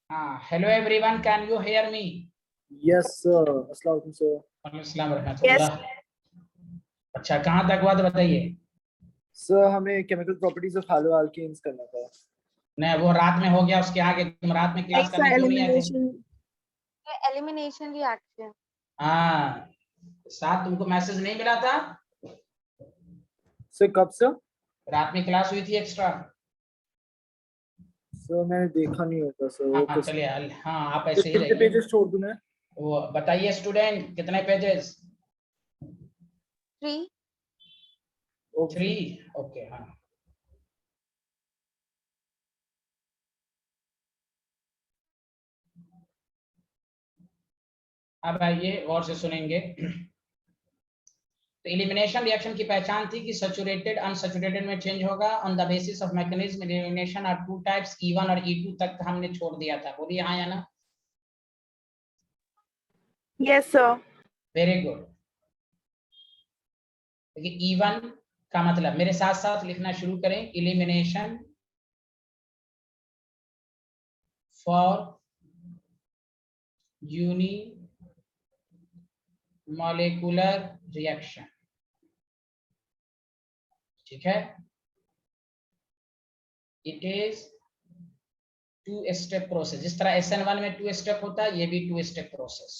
Hello everyone, can you hear me? Yes sir. Assalamualaikum sir. अस्सलाम रहमतुल्लाह। अच्छा, कहाँ तक हुआ तो बताइए। सर हमें chemical properties of halo alkanes करना था। नहीं, वो रात में हो गया, उसके आगे तुम रात में क्लास करने क्यों नहीं आए थे? Elimination reaction. हाँ, साथ तुमको मैसेज नहीं मिला था? सर कब सर? रात में क्लास हुई थी एक्स्ट्रा। सर मैंने देखा नहीं होता सर। हाँ चलिए, हाँ आप ऐसे ही कितने रहिए। पेजेस छोड़ दूं मैं? वो बताइए स्टूडेंट, कितने पेजेस? 3। 3, ओके। हाँ, अब आइए गौर से सुनेंगे। तो एलिमिनेशन रिएक्शन की पहचान थी कि सैचुरेटेड अनसैचुरेटेड में चेंज होगा on the basis of mechanism. Elimination are 2 types, E1 और E2 तक हमने छोड़ दिया था। बोलिए हाँ या ना? Yes sir. Very good. देखिए E1 का मतलब, मेरे साथ साथ लिखना शुरू करें। Elimination for unimolecular reaction, ठीक है। It is 2 step process. जिस तरह SN1 में 2 स्टेप होता है, ये भी 2 स्टेप प्रोसेस।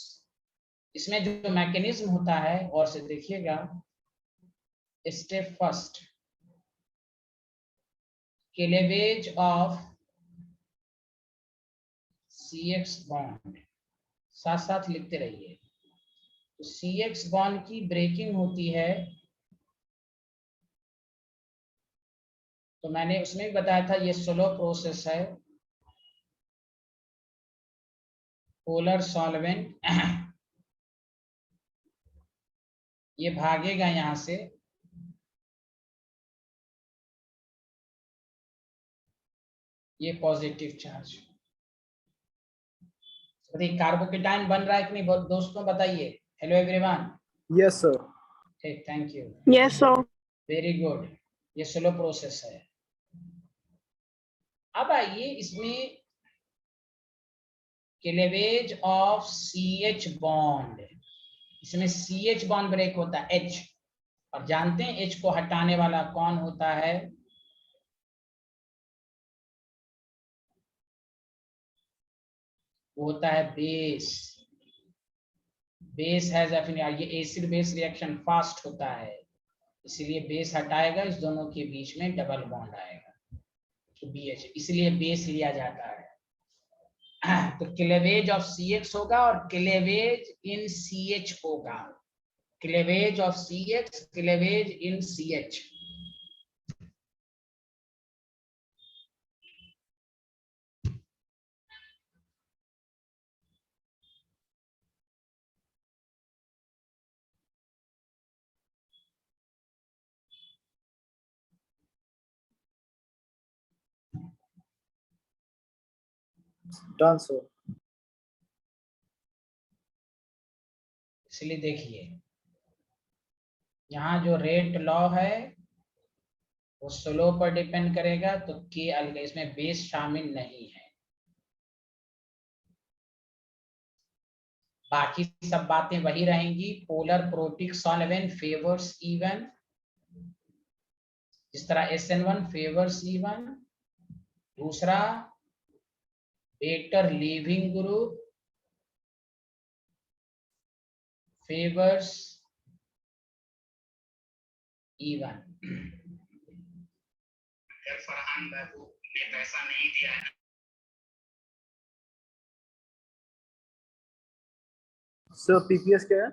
इसमें जो मैकेनिज्म होता है और से देखिएगा। Step first, cleavage of CX bond, साथ साथ लिखते रहिए। तो CX बॉन्ड की ब्रेकिंग होती है। तो मैंने उसमें भी बताया था, ये स्लो प्रोसेस है। पोलर सॉल्वेंट ये भागेगा यहां से, ये पॉजिटिव चार्ज। कार्बोकेटाइन बन रहा है कि नहीं दोस्तों, बताइए। Hello everyone. Yes sir. ठीक, thank you. Yes sir. Very good. ये स्लो प्रोसेस है। अब आइए इसमें क्लीवेज ऑफ CH बॉन्ड। इसमें CH बॉन्ड ब्रेक होता है, H। और जानते हैं H को हटाने वाला कौन होता है? वो होता है बेस। Base has affinity. ये एसिड बेस रिएक्शन फास्ट होता है, इसलिए बेस हटाएगा, इस दोनों के बीच में डबल बॉन्ड आएगा, तो BH, इसलिए बेस लिया जाता है। तो क्लीवेज ऑफ CX होगा और क्लीवेज इन CH होगा। Cleavage of CX, cleavage in CH। Done sir. इसलिए देखिए, यहाँ जो रेट लॉ है वो स्लो पर डिपेंड करेगा, तो K अलग, इसमें बेस शामिल नहीं है। बाकी सब बातें वही रहेंगी। Polar protic solvent favours E1, जिस तरह SN1 फेवर्स E1। दूसरा, better leaving group favours E1। Farhan Babu ने पैसा नहीं दिया है। सर PPS क्या है?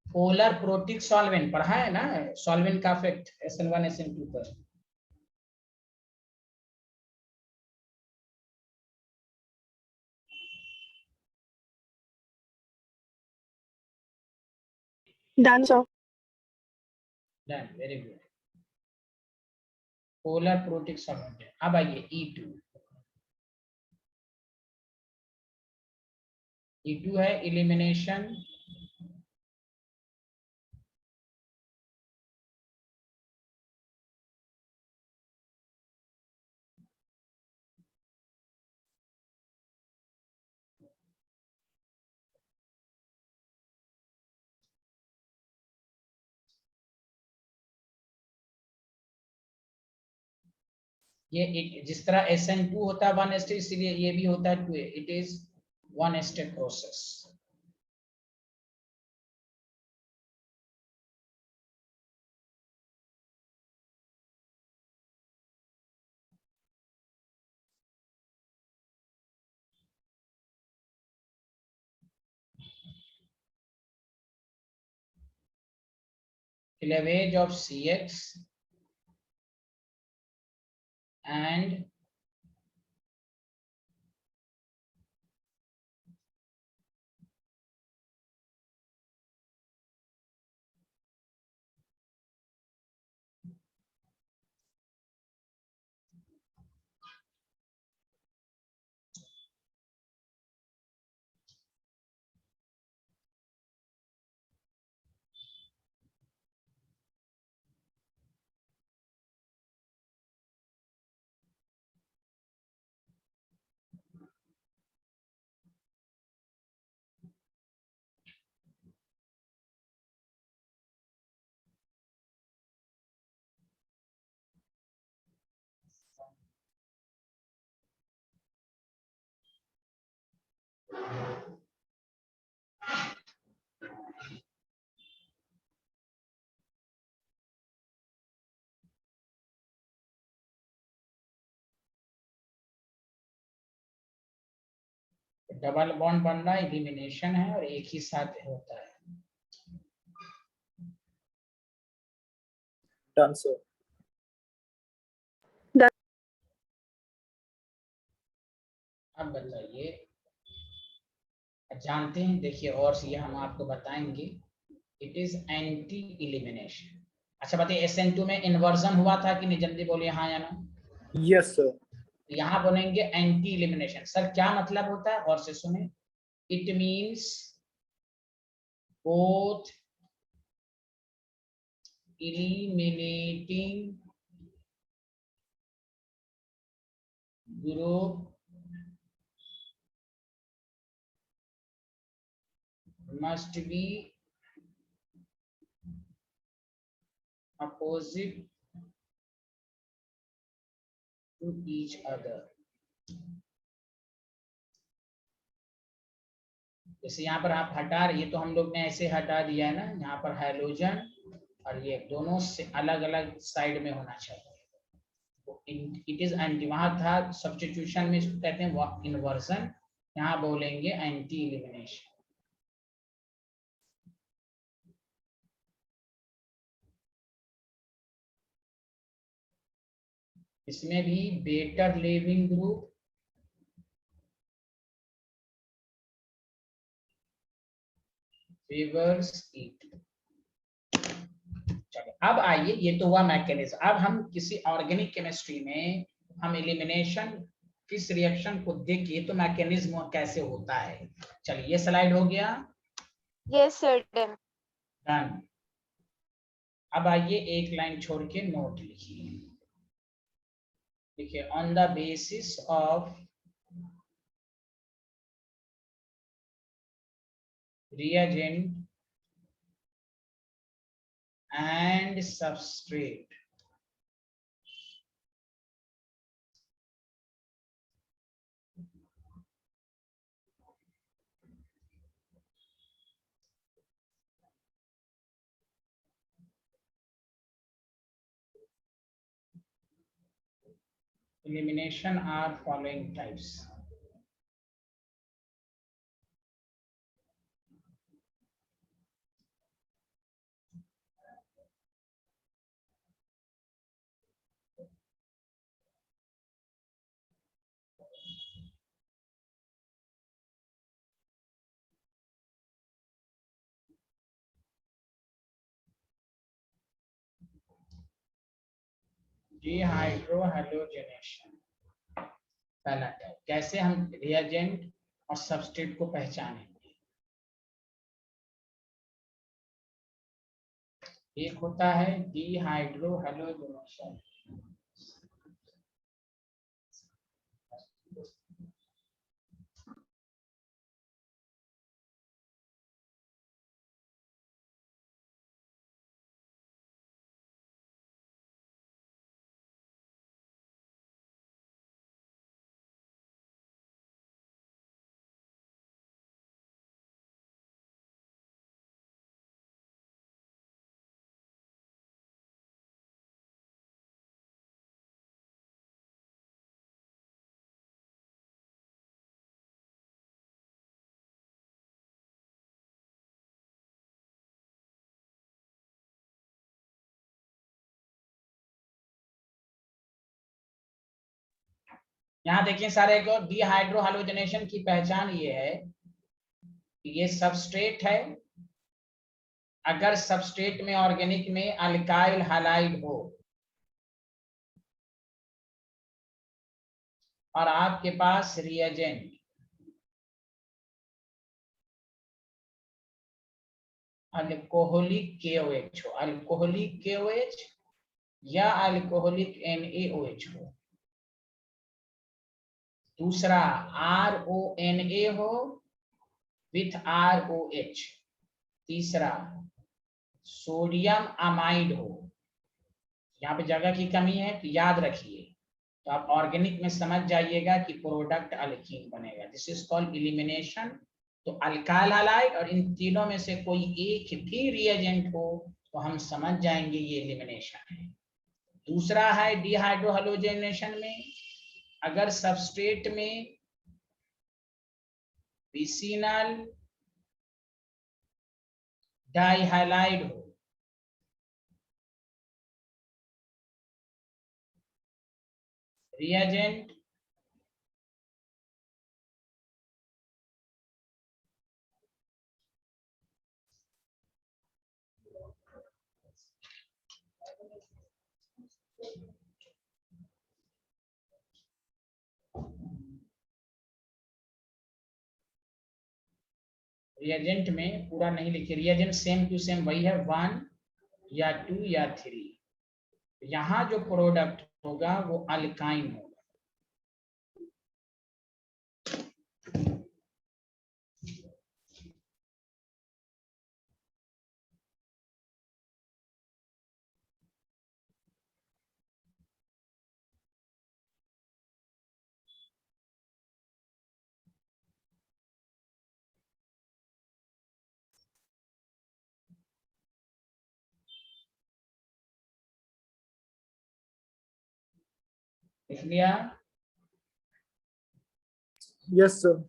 पोलर प्रोटिक सॉल्वेंट पढ़ा है ना, सॉल्वेंट का इफेक्ट SN1 SN2 पर। Done sir. Done, very good. Polar protic solvent. अब आइए E2। E2 है एलिमिनेशन जिस तरह SN2 होता है 1 स्टेज, इसलिए ये भी होता है 2, it is 1 step process. cleavage of CX and double bond बनना एलिमिनेशन है और एक ही साथ होता है। Done, sir. अब बताइए, जानते हैं, देखिए और ये हम आपको बताएंगे, इट इज एंटी एलिमिनेशन। अच्छा बताइए, SN2 में इन्वर्जन हुआ था कि नहीं, जल्दी बोलिए हाँ या ना। Yes, sir. यहाँ बोलेंगे एंटी एलिमिनेशन। सर क्या मतलब होता है, और से सुने। It means both eliminating group must be opposite to each other। जैसे यहाँ पर आप हटा रहे, ये तो हम लोग ने ऐसे हटा दिया है ना, यहाँ पर हाइड्रोजन और ये दोनों से अलग अलग साइड में होना चाहिए। इट इज एंटी, वहां था सब्स्टिट्यूशन में इसको कहते हैं इन्वर्जन, यहाँ बोलेंगे एंटी एलिमिनेशन। इसमें भी better leaving group favours it. अब आइए, ये तो हुआ मैकेनिज्म। अब हम किसी ऑर्गेनिक केमिस्ट्री में हम एलिमिनेशन किस रिएक्शन को देखिए तो मैकेनिज्म कैसे होता है। चलिए ये स्लाइड हो गया, Yes, sir. Done. डन। अब आइए एक लाइन छोड़ के नोट लिखिए। देखिए, on the basis of reagent and substrate, elimination are following types। डिहाइड्रोहैलोजेनेशन पहला टाइप। कैसे हम रिएजेंट और सबस्ट्रेट को पहचानेंगे। एक होता है डिहाइड्रोहैलोजेनेशन, यहाँ देखिए सारे को, डिहाइड्रो हैलोजनेशन की पहचान ये है कि ये सबस्ट्रेट है। अगर सबस्ट्रेट में ऑर्गेनिक में अल्काइल हैलाइड हो और आपके पास रिएजेंट अल्कोहलिक KOH हो, अल्कोहलिक KOH या अल्कोहलिक NaOH हो। दूसरा RONA हो विथ ROH। तीसरा सोडियम अमाइड हो। यहाँ पे जगह की कमी है तो याद रखिए, तो आप ऑर्गेनिक में समझ जाइएगा कि प्रोडक्ट अल्कीन बनेगा। This is called elimination. तो अल्काइल हैलाइड और इन तीनों में से कोई एक भी रिएजेंट हो तो हम समझ जाएंगे ये एलिमिनेशन है। दूसरा है डिहाइड्रो हैलोजनेशन में, अगर सबस्ट्रेट में विसिनल डाइहैलाइड हो, रिएजेंट रिएजेंट में पूरा नहीं लिखे, रिएजेंट सेम टू सेम वही है, 1 या 2 या 3। यहाँ जो प्रोडक्ट होगा वो अल्काइन होगा। लिख लिया? Yes sir.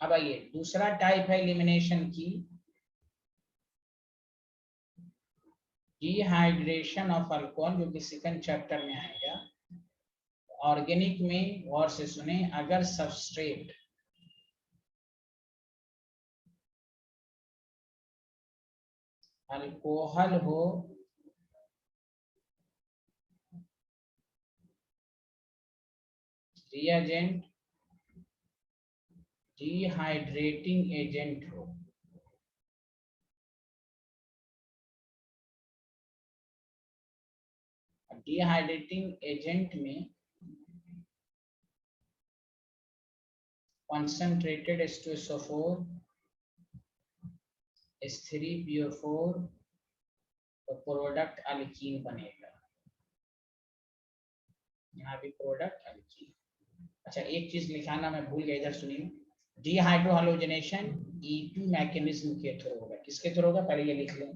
अब आइए, दूसरा टाइप है एलिमिनेशन की, डिहाइड्रेशन ऑफ अल्कोहल, जो कि सेकंड चैप्टर में आएगा। ऑर्गेनिक में गौर से सुने, अगर सबस्ट्रेट अल्कोहल हो रिएजेंट डिहाइड्रेटिंग एजेंट हो, डिहाइड्रेटिंग एजेंट में concentrated H2SO4 H3PO4 तो प्रोडक्ट अल्कीन बनेगा। यहाँ भी प्रोडक्ट अल्कीन। अच्छा, एक चीज लिखाना मैं भूल गया, इधर सुनिए। डिहाइड्रो हैलोजनेशन E2 मैकेनिज्म के थ्रू होगा। किसके थ्रू होगा पहले ये लिख लें,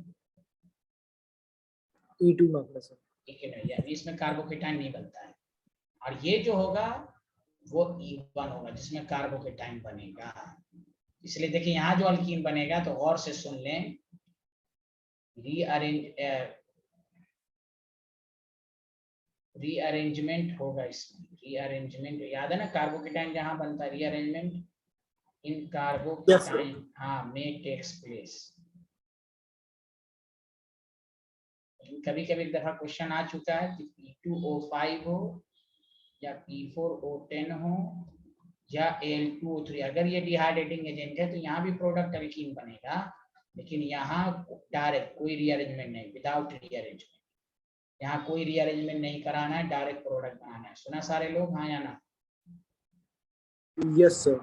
E2 मैकेनिज्म। ठीक है ना, यानी इसमें कार्बोकेटाइन नहीं बनता है। और ये जो होगा वो E1 होगा जिसमें कार्बोकेटाइन बनेगा। इसलिए देखिए यहाँ जो अल्कीन बनेगा तो गौर से सुन लें, रीअरेंजमेंट होगा इसमें। रीअरेंजमेंट याद है ना, कार्बोकेटाइन जहां बनता है रीअरेंजमेंट इन कार्बोकेटाइन, हाँ, में टेक्स प्लेस। कभी कभी दफा क्वेश्चन आ चुका है कि P2O5 हो या P4O10 हो या Al2O3, अगर ये डिहाइड्रेटिंग एजेंट है तो यहाँ भी प्रोडक्ट अल्कीन बनेगा, लेकिन यहाँ डायरेक्ट कोई रीअरेंजमेंट नहीं, विदाउट रीअरेंजमेंट। यहाँ कोई रीअरेंजमेंट नहीं कराना है, डायरेक्ट प्रोडक्ट बनाना है। सुना सारे लोग, हाँ या ना? Yes sir.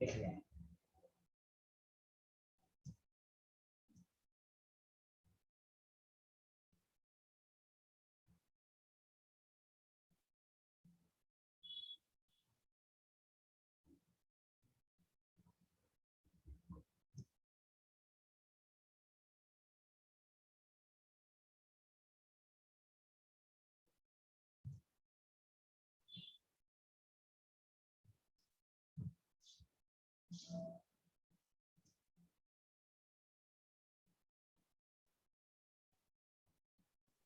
लिख लें।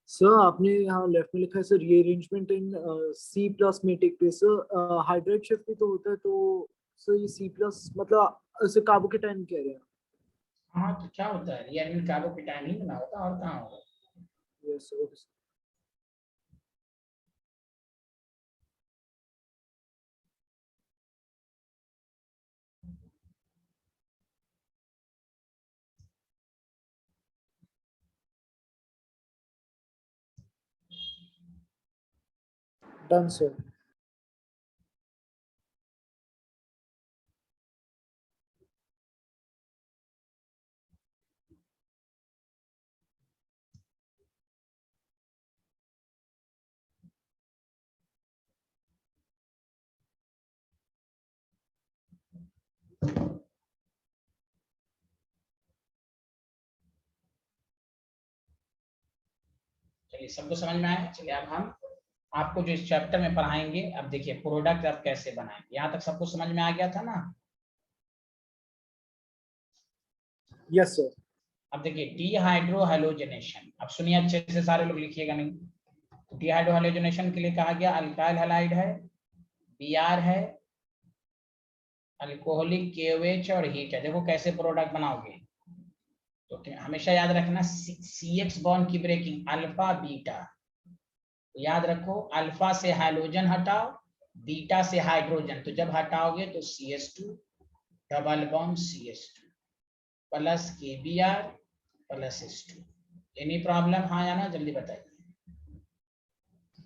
सर आपने यहाँ लेफ्ट में लिखा है sir rearrangement in C plus में take place. Sir hydride shift भी तो होता है, तो सर ये सी प्लस मतलब सर कार्बोकेटाइन कह रहे हैं। हाँ तो क्या होता है, रियरमिन कार्बोकेटाइन ही बना होता और कहाँ होगा। Yes sir, okay sir. Done sir. चलिए सबको समझ में आया। चलिए अब हम आपको जो इस चैप्टर में पढ़ाएंगे, अब देखिए प्रोडक्ट आप कैसे बनाएंगे। यहाँ तक सबको समझ में आ गया था ना। Yes sir. अब देखिए डीहाइड्रो हैलोजनेशन, अब सुनिए अच्छे से, सारे लोग लिखिएगा नहीं। तो डीहाइड्रो हैलोजनेशन के लिए कहा गया अल्काइल हैलाइड है, बीआर है, अल्कोहलिक KOH और हीट है। देखो कैसे प्रोडक्ट बनाओगे, तो हमेशा याद रखना CH बॉन्ड की ब्रेकिंग अल्फा बीटा। याद रखो अल्फा से हाइड्रोजन हटाओ, बीटा से हाइड्रोजन, तो जब हटाओगे तो CH2 double bond CH2 plus KBr plus H2। Any problem, हाँ या ना, जल्दी बताइए।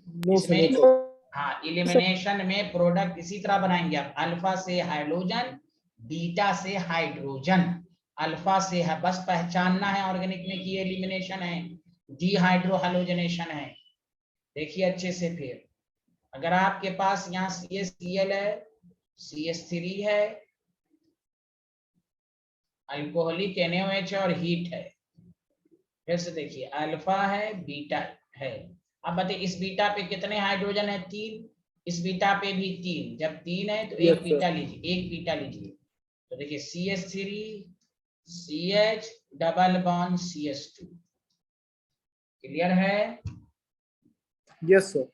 नो सर, इसमें नो हाँ एलिमिनेशन में प्रोडक्ट इसी तरह बनाएंगे आप, अल्फा से हाइड्रोजन, बीटा से हाइड्रोजन, अल्फा से है, बस पहचानना है ऑर्गेनिक में कि एलिमिनेशन है, डीहाइड्रो हैलोजनेशन है। देखिए अच्छे से, फिर अगर आपके पास यहाँ CH है, CH3 है, अल्कोहलिक NaOH और हीट है, फिर से देखिए अल्फा है, बीटा है। अब बताइए इस बीटा पे कितने हाइड्रोजन है, 3, इस बीटा पे भी 3, जब 3 है तो यस एक सर। बीटा लीजिए, एक बीटा लीजिए। तो देखिए CH3 CH double bond CH2। Clear है। Yes sir.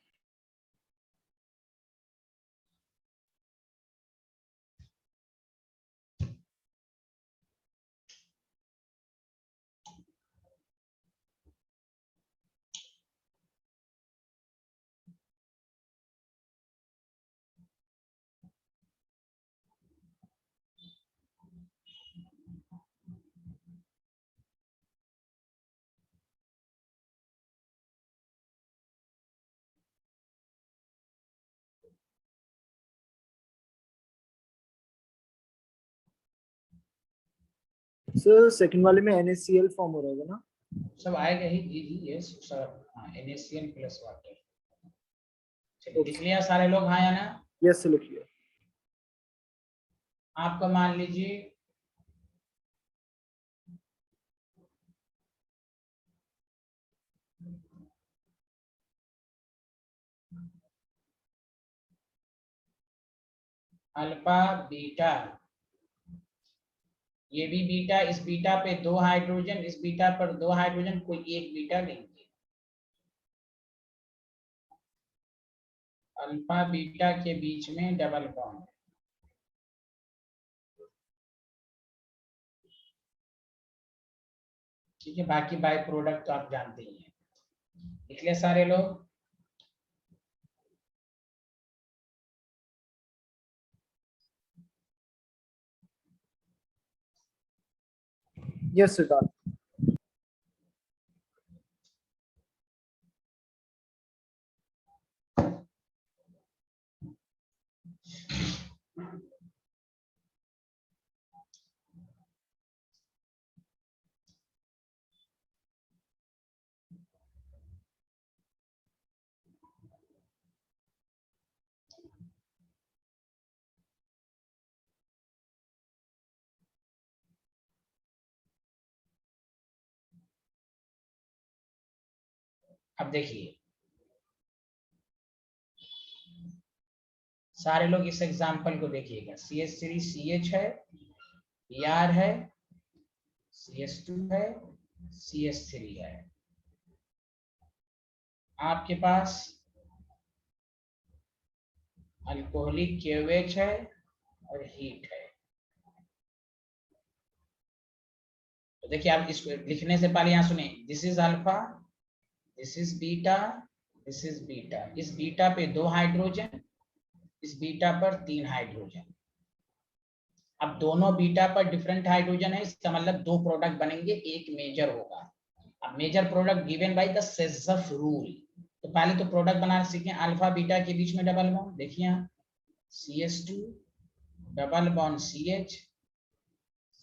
सर सेकंड वाले में NaCl फॉर्म हो रहा है ना। सब आएगा ही जी जी, यस सब। हाँ NaCl प्लस वाटर। चलिए लिख लिया सारे लोग, हाँ या ना। यस सर, लिखिए। आपको मान लीजिए अल्फा बीटा, ये भी बीटा, इस बीटा पे 2 हाइड्रोजन, इस बीटा पर 2 हाइड्रोजन, कोई एक बीटा लेंगे। अल्फा बीटा के बीच में डबल बॉन्ड, ठीक है। बाकी बाय प्रोडक्ट तो आप जानते ही हैं। लिख लिया सारे लोग। Yes sir, done. अब देखिए सारे लोग इस एग्जांपल को देखिएगा, CH3 CH है, Br है, CH2 है, CH3 है। आपके पास अल्कोहलिक KOH है और हीट है। तो देखिए आप इसको लिखने से पहले यहाँ सुनिए, this is alpha, this is beta, this is beta. इस बीटा पे 2 हाइड्रोजन, इस बीटा पर 3 हाइड्रोजन। अब दोनों बीटा पर डिफरेंट हाइड्रोजन है, इसका मतलब 2 प्रोडक्ट बनेंगे, एक मेजर होगा। अब major product given by the Saytzeff rule. तो पहले तो प्रोडक्ट बनाना सीखें, अल्फा बीटा के बीच में डबल बॉन्ड। देखिए यहाँ CH2 double bond CH,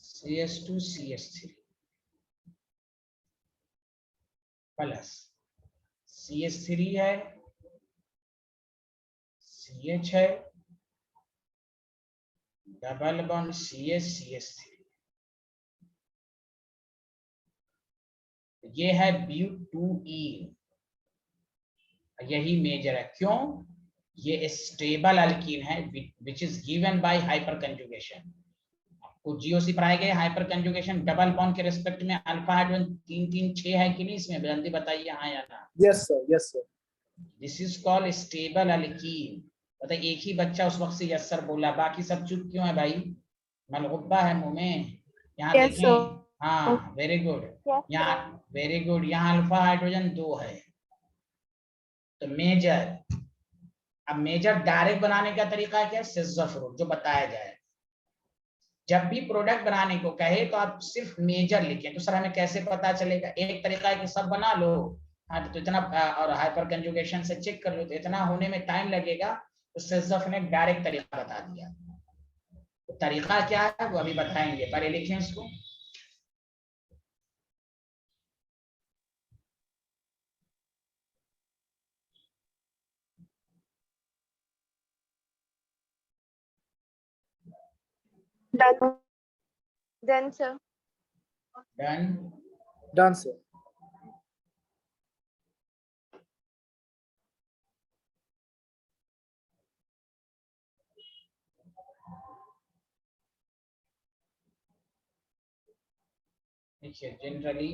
CH2 CH3 plus CH3 है, CH है, डबल बॉन्ड CH CH3। ये है ब्यूट2ईन, यही मेजर है। क्यों? ये स्टेबल अल्कीन है which is given by hyper conjugation. आपको जीओसी पढ़ाए गए हाइपर कंजुगेशन डबल बॉन्ड के रिस्पेक्ट में अल्फा हाइड्रोजन 3 3 6 है कि नहीं इसमें, जल्दी बताइए हाँ या ना। Yes sir, yes sir. This is called stable alkyne. पता एक ही बच्चा उस वक्त से यस सर बोला, बाकी सब चुप क्यों है भाई? मलगुब्बा है मुंह में। यहाँ Yes, देखें, sir. हाँ वेरी गुड। Yes, यहाँ वेरी गुड, यहाँ अल्फा हाइड्रोजन 2 है। तो मेजर, अब मेजर डायरेक्ट बनाने का तरीका क्या है? सेज़फ रूल जो बताया जाए। जब भी प्रोडक्ट बनाने को कहे तो आप सिर्फ मेजर लिखें। तो सर हमें कैसे पता चलेगा? एक तरीका है कि सब बना लो, हाँ तो इतना, और हाइपर कंजुगेशन से चेक कर लो, तो इतना होने में टाइम लगेगा। तो सेज़फ ने डायरेक्ट तरीका बता दिया। तो तरीका क्या है वो अभी बताएंगे, पहले लिखें इसको। done. Done, sir. Done. Done sir. देखिए जनरली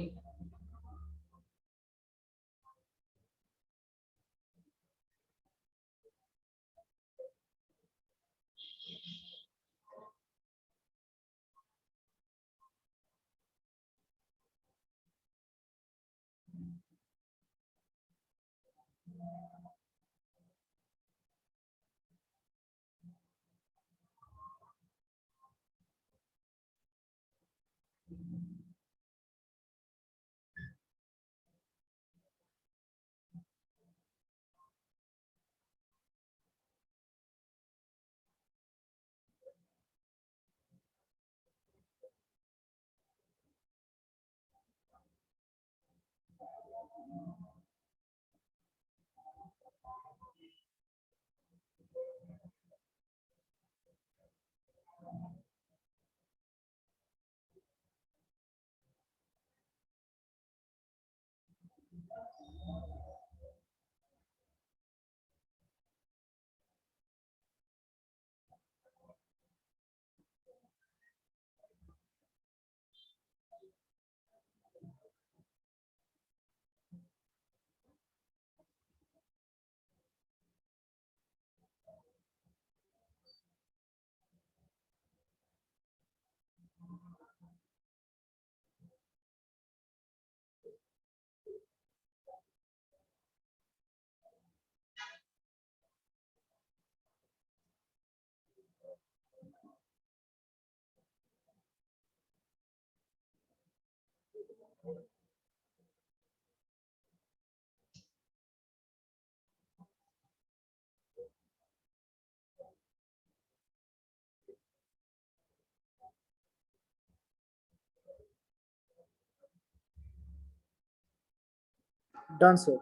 डन सर।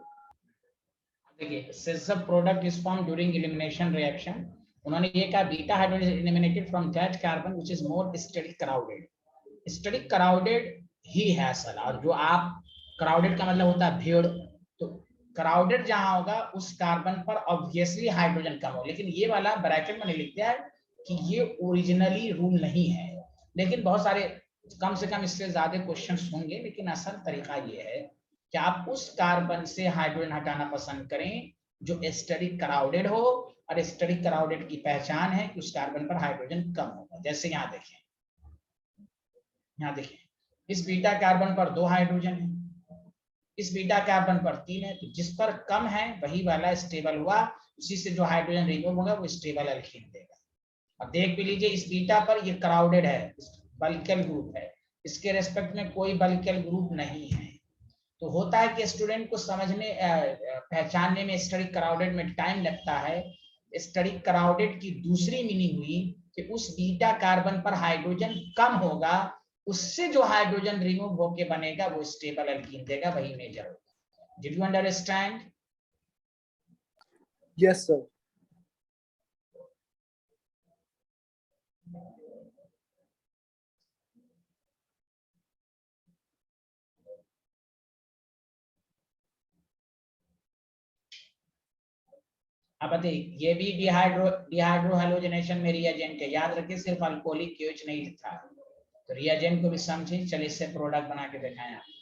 देखिए Saytzeff product is form during elimination reaction. उन्होंने ये कहा beta hydrogen is eliminated from that carbon which is more steric crowded. Steric crowded ही है सर, और जो आप क्राउडेड का मतलब होता है भीड़, तो क्राउडेड जहां होगा उस कार्बन पर ऑब्वियसली हाइड्रोजन कम हो। लेकिन ये वाला ब्रैकेट में लिख दिया है कि ये ओरिजिनली रूल नहीं है, लेकिन बहुत सारे कम से कम इससे ज्यादा क्वेश्चंस होंगे, लेकिन असल तरीका ये है कि आप उस कार्बन से हाइड्रोजन हटाना पसंद करें जो एस्टेरिक क्राउडेड हो, और एस्टेरिक क्राउडेड की पहचान है कि उस कार्बन पर हाइड्रोजन कम होगा। जैसे यहाँ देखें, यहाँ देखें इस बीटा कार्बन पर 2 हाइड्रोजन है, इस बीटा कार्बन पर 3 है, तो जिस पर कम है वही वाला स्टेबल हुआ, उसी से जो हाइड्रोजन रिमूव होगा वो स्टेबल एल्कीन देगा। अब देख भी लीजिए इस बीटा पर ये क्राउडेड है, बल्केल ग्रुप है, इसके रेस्पेक्ट में कोई बल्केल ग्रुप नहीं है। तो होता है कि स्टूडेंट को समझने पहचानने में स्टेरिक क्राउडेड में टाइम लगता है। स्टेरिक क्राउडेड की दूसरी मीनिंग हुई कि उस बीटा कार्बन पर हाइड्रोजन कम होगा, उससे जो हाइड्रोजन रिमूव होके बनेगा वो स्टेबल एल्कीन देगा, वही मेजर होगा। Did you understand? Yes sir. अब बताइए, ये भी डिहाइड्रो हेलोजनेशन में रिएजेंट है, याद रखिए सिर्फ अल्कोहलिक क्यूच नहीं लिखा, तो रिएजेंट को भी समझिए। चलिए इससे प्रोडक्ट बना के दिखाएं आप।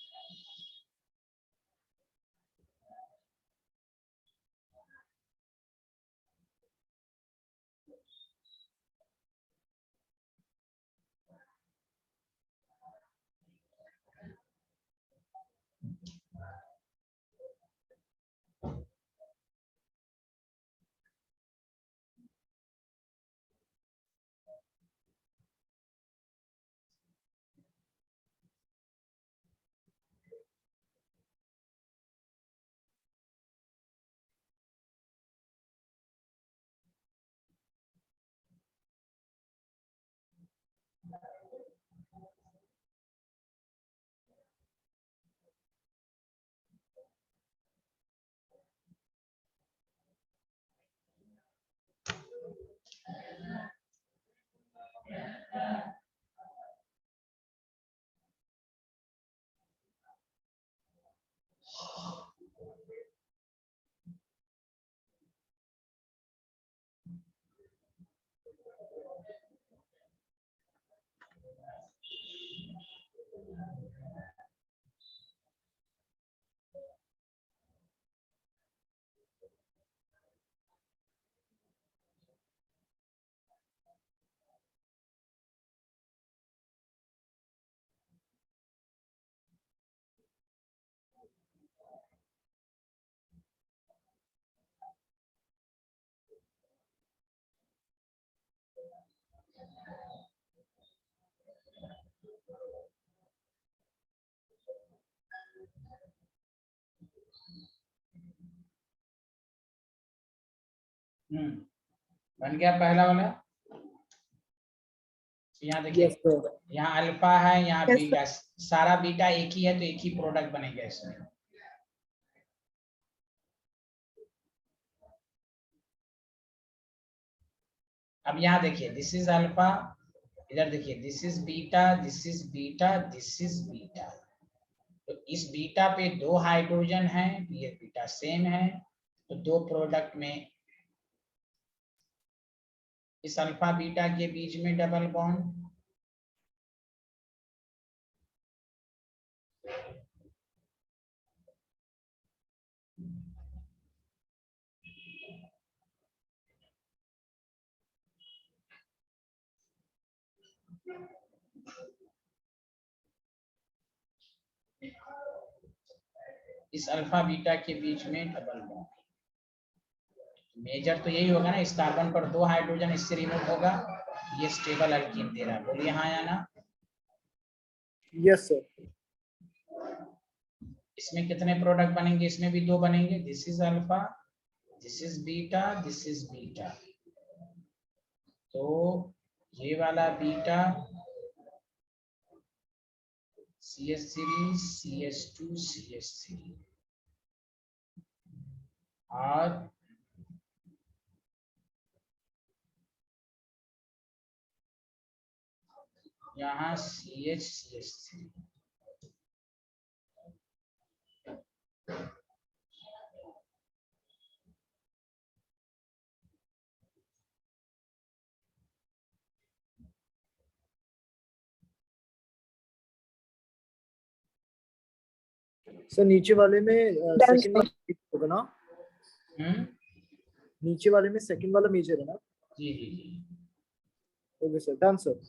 बन गया पहला वाला। यहाँ देखिए, यस सर। यहाँ अल्फा है, यहाँ Yes, बीटा, सारा बीटा एक ही है तो एक ही प्रोडक्ट बनेगा इसमें। अब यहाँ देखिए दिस इज अल्फा, इधर देखिए this is beta, this is beta, this is beta. तो इस बीटा पे 2 हाइड्रोजन है, ये बीटा सेम है, तो 2 प्रोडक्ट में इस अल्फा बीटा के बीच में डबल बॉन्ड, इस अल्फा बीटा के बीच में डबल बॉन्ड। मेजर तो यही होगा ना, इस कार्बन पर 2 हाइड्रोजन इससे रिमूव होगा, ये स्टेबल एल्कीन दे रहा है। बोलिए हाँ या ना? Yes sir. इसमें कितने प्रोडक्ट बनेंगे? इसमें भी 2 बनेंगे। This is alpha, this is beta, this is beta. तो ये वाला बीटा CH3 CH2 CH3, और यहाँ CH CH3। सर नीचे वाले में Done, सेकंड वाला होगा ना, नीचे वाले में सेकंड वाला मेजर है ना? जी जी जी। Okay sir, done sir.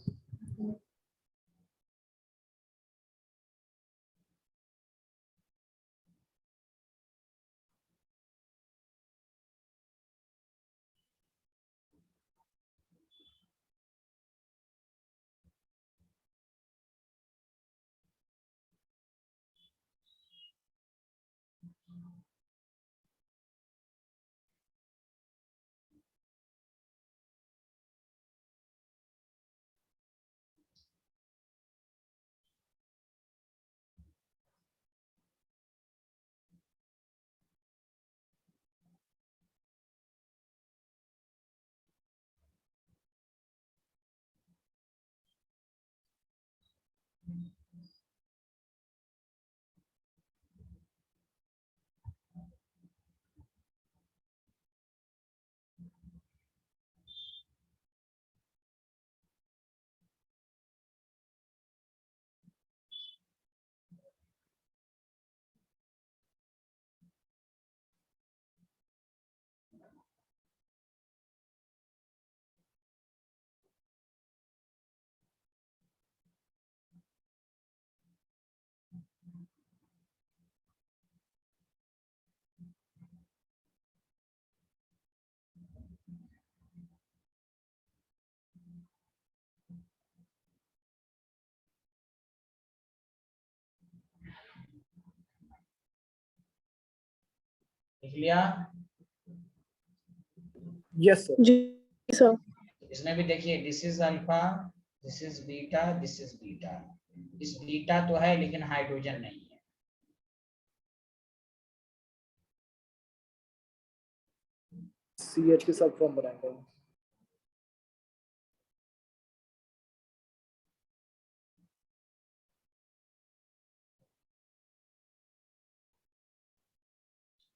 लिख लिया? Yes sir. जी सर। इसमें भी देखिए, this is alpha, this is beta, this is beta. इस बीटा तो है लेकिन हाइड्रोजन नहीं है। CH के सब फॉर्म बनाएंगे।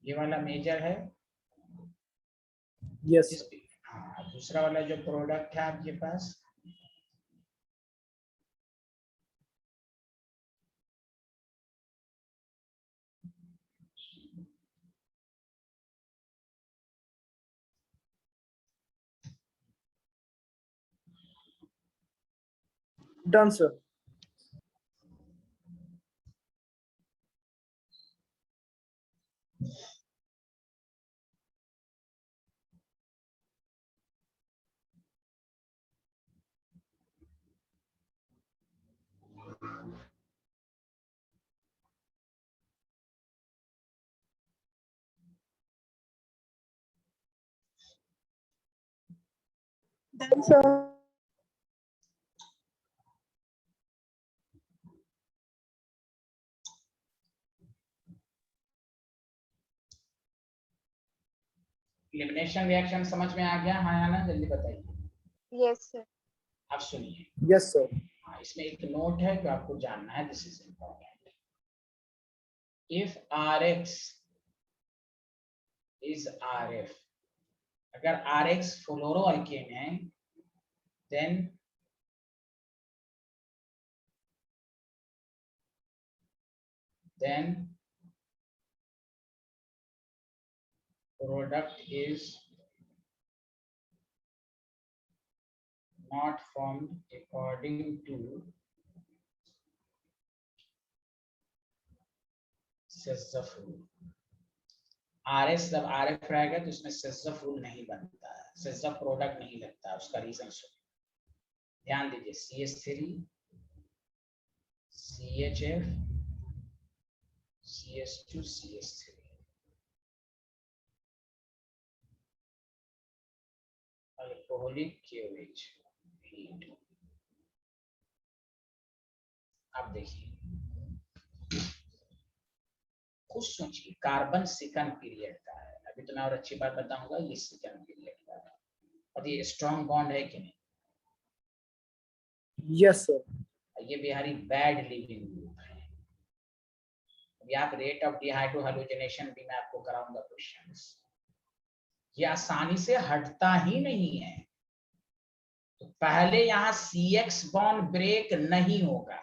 ये वाला मेजर है। Yes sir. हाँ, दूसरा वाला जो प्रोडक्ट है आपके पास, done sir. Done, sir. Elimination reaction समझ में आ गया? हाँ या ना, जल्दी बताइए। Yes, sir. अब सुनिए, यस सर। हाँ, इसमें एक नोट है जो आपको जानना है, this is important. If Rx is Rf, अगर Rx फ्लोरोअल्केन है, then product is not formed according to Census rule. RS जब RF रहेगा तो इसमें Census rule नहीं बनता है, Census प्रोडक्ट नहीं लगता। उसका रीजन सुनिए, ध्यान दीजिए। CH3 CHF CH2 CH3, alcoholic KOH heat. अब देखिए, खुद सोचिए, कार्बन सेकंड पीरियड का है। अभी तो मैं और अच्छी बात बताऊंगा, ये सेकंड पीरियड का है। और ये स्ट्रॉन्ग बॉन्ड है कि नहीं? Yes sir. ये बिहारी बैड लिविंग ग्रुप है। अभी आप रेट ऑफ डिहाइड्रो हैलोजिनेशन भी मैं आपको कराऊंगा क्वेश्चंस। ये आसानी से हटता ही नहीं है। तो पहले यहाँ CX बॉन्ड ब्रेक नहीं होगा।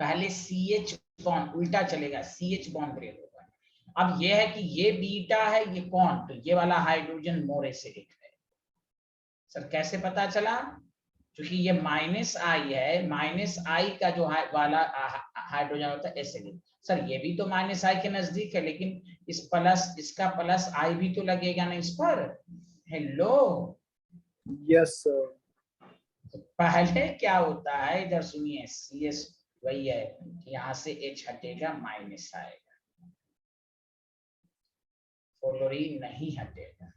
पहले CH बॉन्ड उल्टा चलेगा, CH बॉन्ड ब्रेक होगा। अब ये है कि ये बीटा है, ये कौन, तो ये वाला हाइड्रोजन मोर एसिडिक है। सर कैसे पता चला? क्योंकि ये -I है, -I का जो वाला हाइड्रोजन होता है एसिडिक। सर ये भी तो -I के नजदीक है, लेकिन इस प्लस, इसका प्लस I भी तो लगेगा ना इस पर। Hello, yes sir. तो पहले क्या होता है, इधर सुनिए, CS वही है, यहाँ से H हटेगा, माइनस आएगा, फ्लोरीन नहीं हटेगा।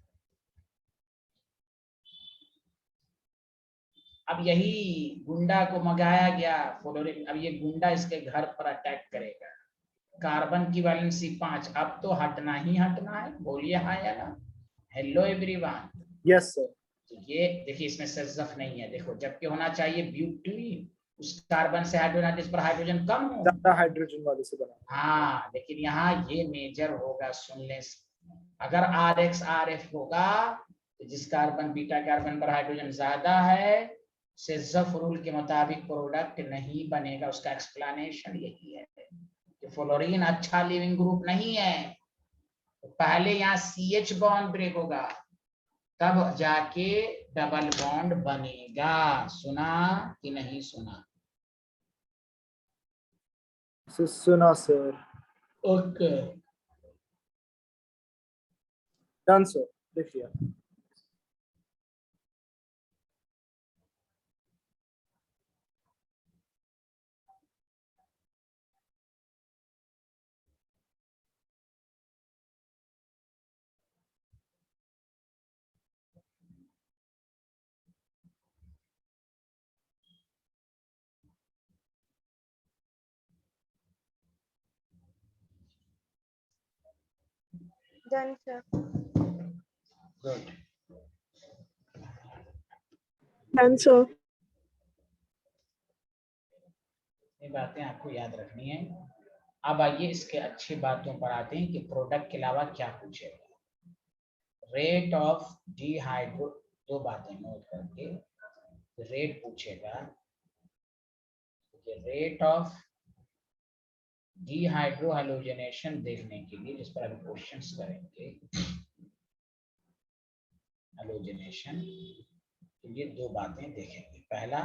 अब यही गुंडा को मंगाया गया फ्लोरीन, अब ये गुंडा इसके घर पर अटैक करेगा। कार्बन की वैलेंसी 5, अब तो हटना ही हटना है, बोलिए हाँ या ना। Hello everyone. Yes sir. तो ये देखिए, इसमें सजफ नहीं है, देखो, जबकि होना चाहिए ब्यूटीन, उस कार्बन से हाइड्रोजन जिस पर हाइड्रोजन कम हो, ज्यादा हाइड्रोजन वाले से बना। हाँ, लेकिन यहाँ ये मेजर होगा सुनने से। अगर RX RF होगा तो जिस कार्बन, बीटा कार्बन पर हाइड्रोजन ज्यादा है, सेजफ रूल के मुताबिक प्रोडक्ट नहीं बनेगा। उसका एक्सप्लेनेशन यही है कि फ्लोरीन अच्छा लिविंग ग्रुप नहीं है। तो पहले यहाँ CH बॉन्ड ब्रेक होगा, तब जाके डबल बॉन्ड बनेगा। सुना कि नहीं सुना? सुना सर। ओके, डन सर, लिख लिया। Done, sir. Good. Done, sir. ये बातें आपको याद रखनी है। अब आइए इसके अच्छी बातों पर आते हैं कि प्रोडक्ट के अलावा क्या पूछेगा। रेट ऑफ डिहाइड्रो, दो बातें नोट करके, रेट पूछेगा, रेट ऑफ डिहाइड्रो हैलोजनेशन देखने के लिए, जिस पर अभी क्वेश्चंस करेंगे, हैलोजनेशन के लिए दो बातें देखेंगे। पहला,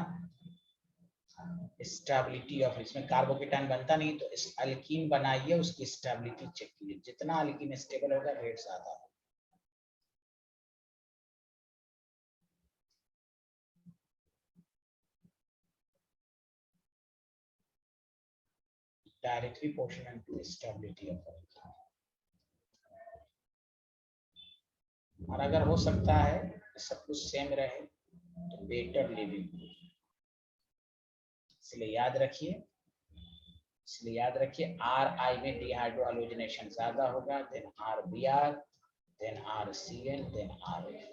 स्टेबिलिटी ऑफ, इसमें कार्बोकेटाइन बनता नहीं, तो इस अल्कीन बनाइए, उसकी स्टेबिलिटी चेक कीजिए, जितना अल्कीन स्टेबल होगा रेट ज्यादा होगा। Directly proportional to stability of alkene. और अगर हो सकता है सब कुछ सेम रहे तो बेटर लिविंग, इसलिए याद रखिए, RI में डिहाइड्रो हैलोजनेशन ज्यादा होगा, then RBr, then RCl, then RF।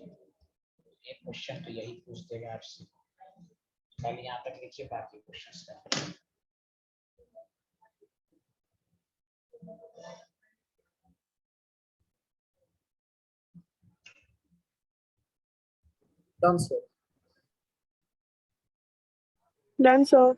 एक क्वेश्चन तो यही पूछ देगा आपसे, कल यहाँ तक लिखिए, बाकी क्वेश्चंस का। Done sir. Done, sir.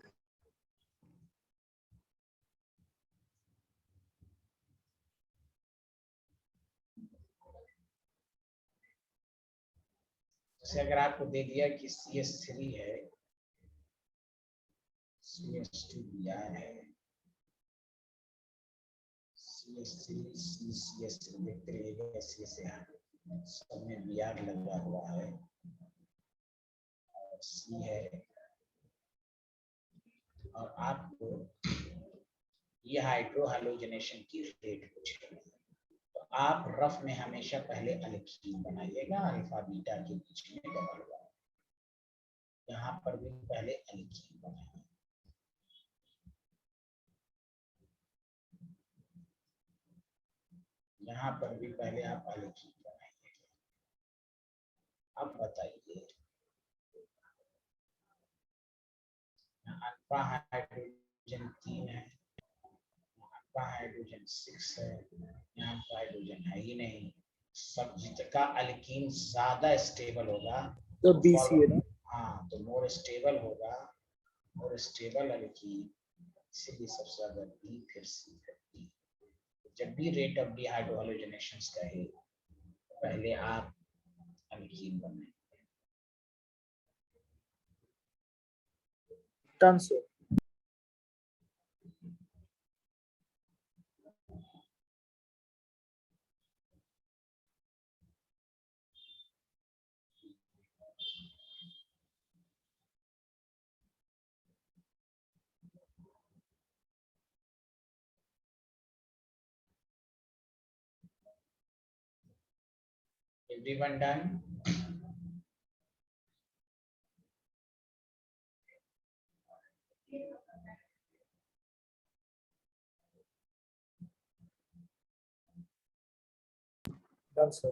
जैसे अगर आपको दे दिया कि CH3 है, CH2Br है, CH3 CCH3, देखते रहिएगा, सब में Br लगा हुआ है, और C है, और आपको ये हाइड्रो हैलोजनेशन की रेट पूछेगा। तो आप रफ में हमेशा पहले अल्कीन बनाइएगा, अल्फा बीटा के बीच में डबल बॉन्ड, यहाँ पर भी पहले अल्कीन बनाइए। यहाँ पर भी पहले आप अल्कीन बनाइएगा। अब बताइए, अल्फा हाइड्रोजन 3 है, अल्फा हाइड्रोजन 6 है, यहाँ पर हाइड्रोजन है ही नहीं। सब जितना अल्कीन ज्यादा स्टेबल होगा तो BC है ना। हाँ, तो मोर स्टेबल होगा, मोर स्टेबल अल्कीन इसीलिए सबसे ज्यादा बी फिर सी फिर डी। जब भी रेट ऑफ डिहाइड्रोजनेशन कहे पहले आप अल्कीन बने। Done, sir. Everyone done? Done, sir.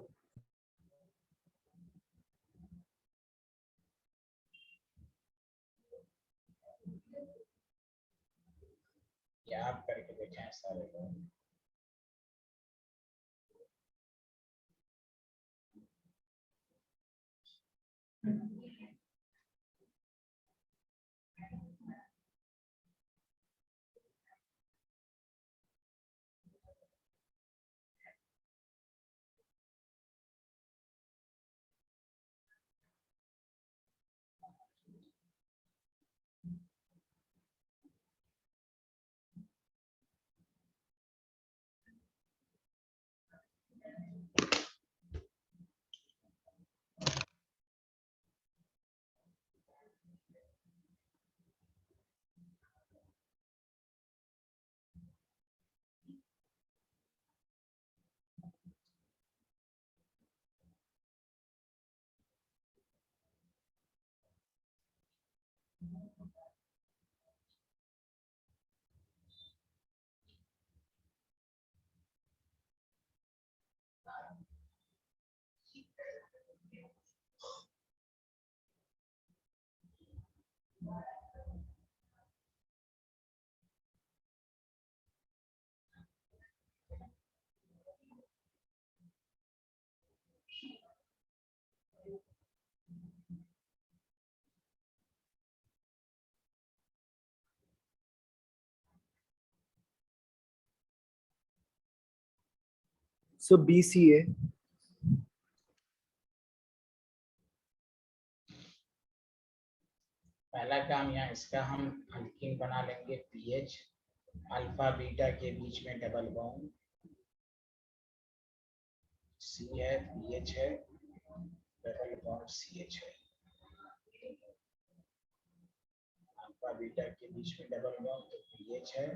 या आप करके देखें सारे लोग। So BCA. पहला काम यहाँ इसका हम अल्कीन बना लेंगे पीएच अल्फा बीटा के बीच में डबल बॉन्ड सी है पीएच है डबल बॉन्ड सीएच है अल्फा बीटा के बीच में डबल बॉन्ड तो पीएच है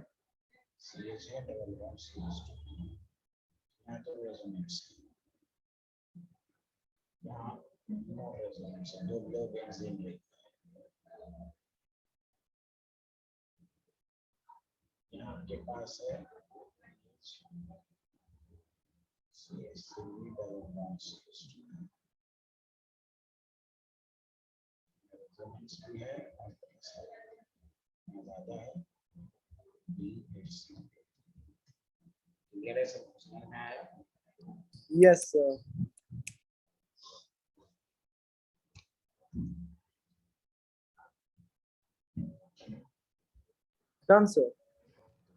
सीएच है डबल बॉन्ड सीएच यहाँ तो रेजोनेंस है यहाँ नो रेजोनेंस है दो बेंजीन लेते हैं यहाँ आपके पास है CH3 double bond CH2 resonance भी है और ज्यादा है BHC क्लियर है सब समझ में आया Yes, sir. Done, sir.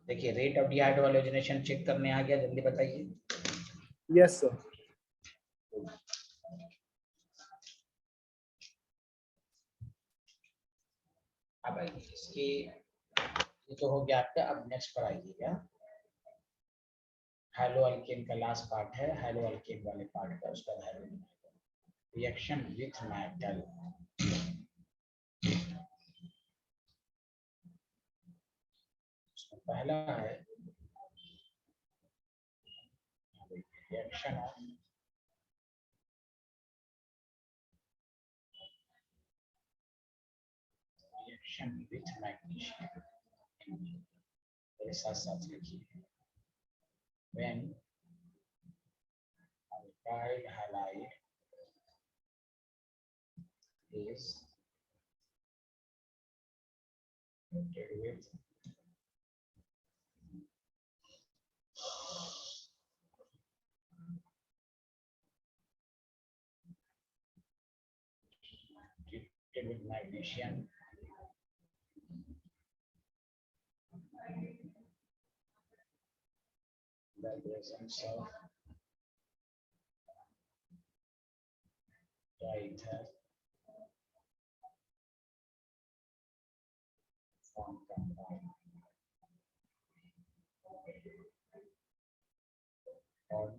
देखिए रेट ऑफ डिहाइड्रोजनेशन चेक करने आ गया जल्दी बताइए Yes, sir. अब आइए इसके ये तो हो गया आपका अब नेक्स्ट पर आइएगा हेलो अल्केन का लास्ट पार्ट है हेलो अल्केन वाले पार्ट का उसका रिएक्शन विथ मेटल पहला है reaction of reaction with magnesium मेरे साथ साथ लिखिए when alkyl halide is reacted with magnesium the presence of diether form compound or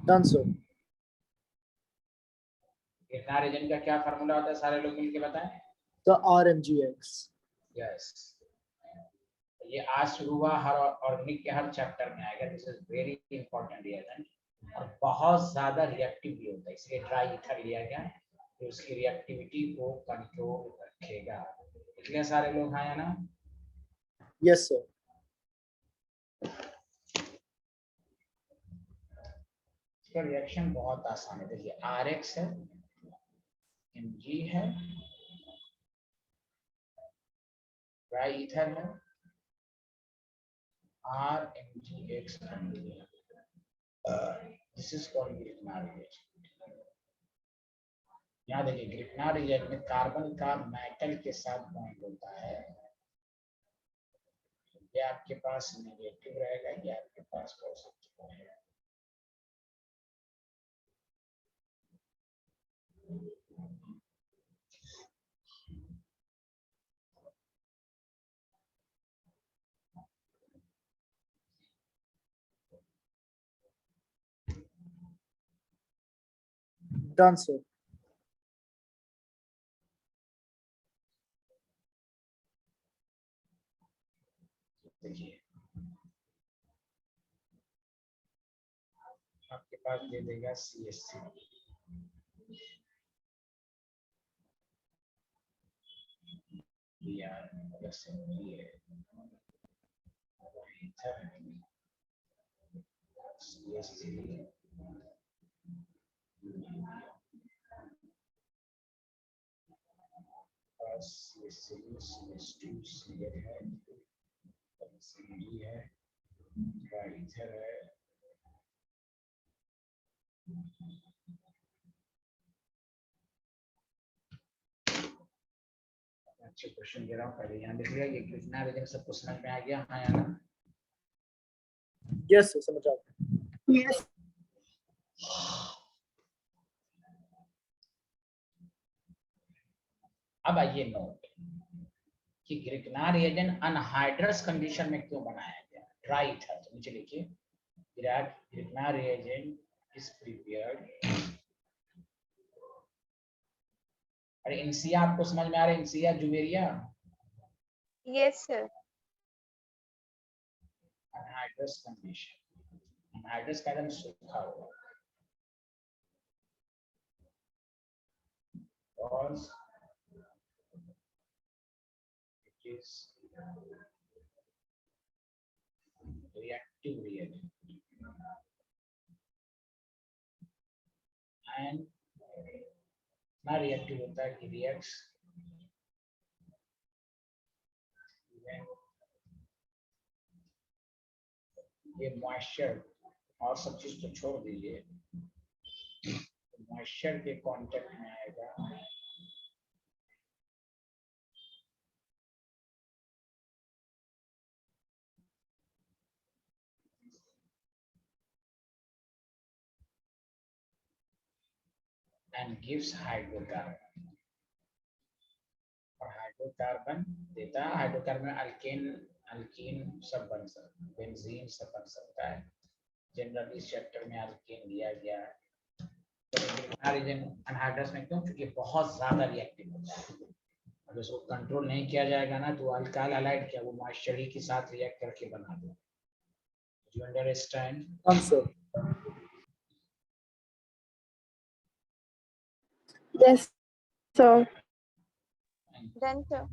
Done, sir. Grignard reagent का क्या फार्मूला होता है, सारे लोग मिलके बताएं। The RMGX. यस, ये आज शुरू हुआ, हर ऑर्गेनिक के हर चैप्टर में आएगा। This is very important reagent और बहुत ज्यादा रिएक्टिव भी होता है, इसलिए ड्राई ईथर लिया गया तो उसकी रिएक्टिविटी को कंट्रोल रखेगा। इसलिए सारे लोग हाँ या ना? Yes, sir. इसका रिएक्शन बहुत आसान है। देखिए RX है, Mg है, ड्राई ईथर है, RMgX this is called Grignard reaction. यहाँ देखिए ग्रिग्नार रिएक्शन में कार्बन का मेटल के साथ बॉन्ड होता है, ये आपके पास नेगेटिव रहेगा, ये आपके पास पॉजिटिव रहेगा। Done, sir. देखिए आपके पास दे देगा CH3, Br प्लस Mg है, ईथर है, CH3 plus CH3 CH2 Cl है, Cl है, ईथर है, अच्छे क्वेश्चन दे रहा हूँ, पहले यहाँ देख लिया। ये कितना रीजन सबको समझ में आ गया, हाँ या ना? Yes, sir. समझ आ गया. Yes. अब आइए नोट कि ग्रिग्नार रिएजेंट अनहाइड्रस कंडीशन में क्यों बनाया गया, ड्राई ईथर। तो नीचे लिखिए ग्रिग्नार रिएजेंट इज प्रिपेयर्ड। अरे इनसिया आपको समझ में आ रहा है, Insiya Juveria? Yes, sir. Anhydrous condition, anhydrous का एकदम सूखा हुआ, because it is reactive reagent and ना रिएक्टिव होता है कि रिएक्ट्स ये मॉइस्चर और सब चीज तो छोड़ दीजिए, मॉइस्चर के कांटेक्ट में आएगा and gives hydrocarbon, और हाइड्रोकार्बन देता है। हाइड्रोकार्बन अल्केन, अल्कीन सब बन सकता है, बेंजीन सब बन सकता है। जनरली इस चैप्टर में अल्केन दिया गया है। तो रीजन अनहाइड्रस में क्यों? क्योंकि बहुत ज्यादा रिएक्टिव होता है, अगर उसको कंट्रोल नहीं किया जाएगा ना तो अल्काइल हैलाइड क्या वो मॉइस्चर ही के साथ रिएक्ट करके बना दे। You understand? Answer. Yes, sir. Done, sir.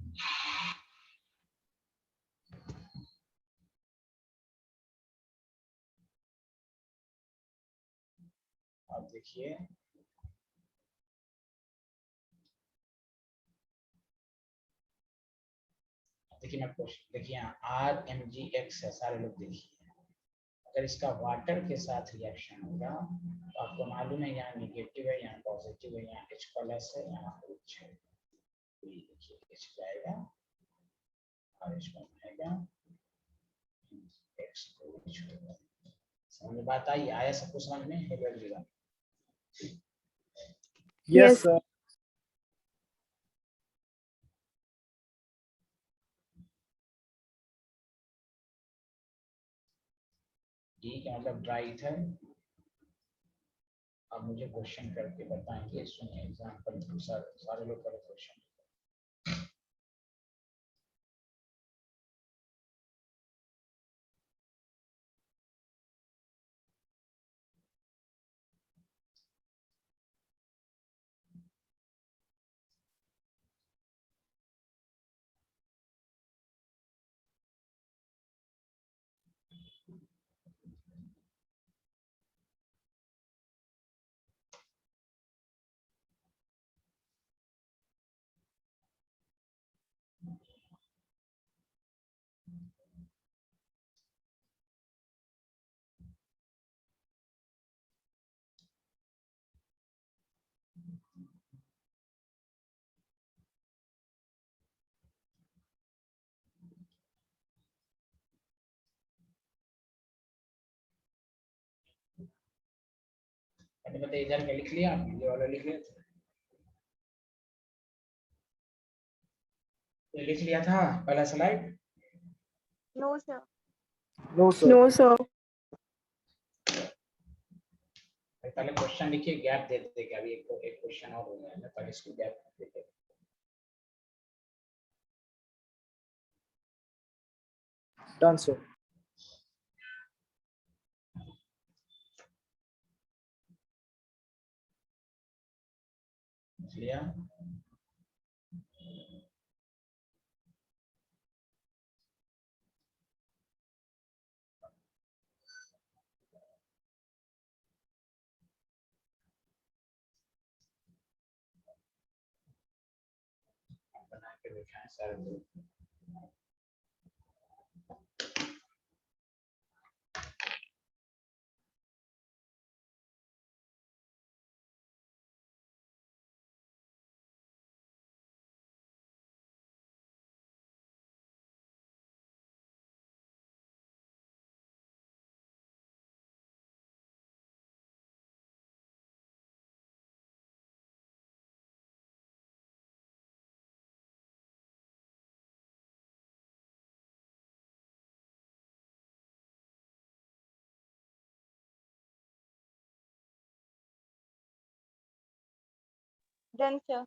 अब देखिए देखिए मैं क्वेश्चन देखिए यहाँ RMgX है, सारे लोग देखिए, अगर इसका वाटर के साथ रिएक्शन होगा तो आपको मालूम है यहाँ निगेटिव है, यहाँ पॉजिटिव है, यहाँ H प्लस है, यहाँ OH है, तो ये देखिए H जाएगा और H बनाएगा, X को OH होगा। समझ में बात आई? आया सबको समझ में? Hello everyone. Yes, Yes. sir. ठीक है, मतलब ड्राई ईथर। अब मुझे क्वेश्चन करके बताएंगे, सुनिए एग्जांपल, सारे लोग करें क्वेश्चन। मैंने बताया इधर क्या लिख लिया, ये वाला लिख लिया था, ये लिख लिया था पहला slide. No, sir. No, sir. No, sir. पहले क्वेश्चन लिखिए, गैप दे देते, अभी एक क्वेश्चन और हो गया है, पहले इसको गैप देते। Done, sir. लिया बना के दिखाएं sir. Done, sir.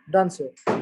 Done sir.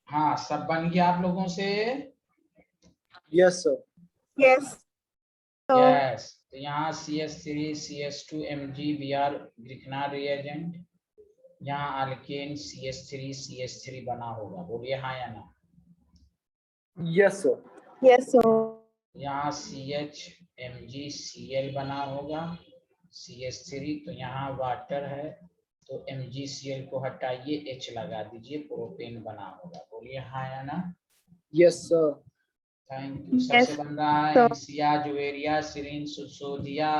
हाँ, सब बन गया आप लोगों से? Yes sir. Yes. So, yes. तो यहाँ CS3 CS2 MgBr ग्रिग्नार रिएजेंट, यहाँ अल्केन CH3 बना होगा, बोलिए हाँ या ना। Yes sir. yes, so, यहाँ CH MgCl बना होगा, CH3, तो यहाँ वाटर है, तो MgCl को हटाइए, H लगा दीजिए, प्रोपेन बना होगा, बोलिए हाँ या ना। Yes sir. Thank you. Yes, सबसे बन रहा है sir. एनसिया, जुवेरिया, सिरिन, सुसोदिया,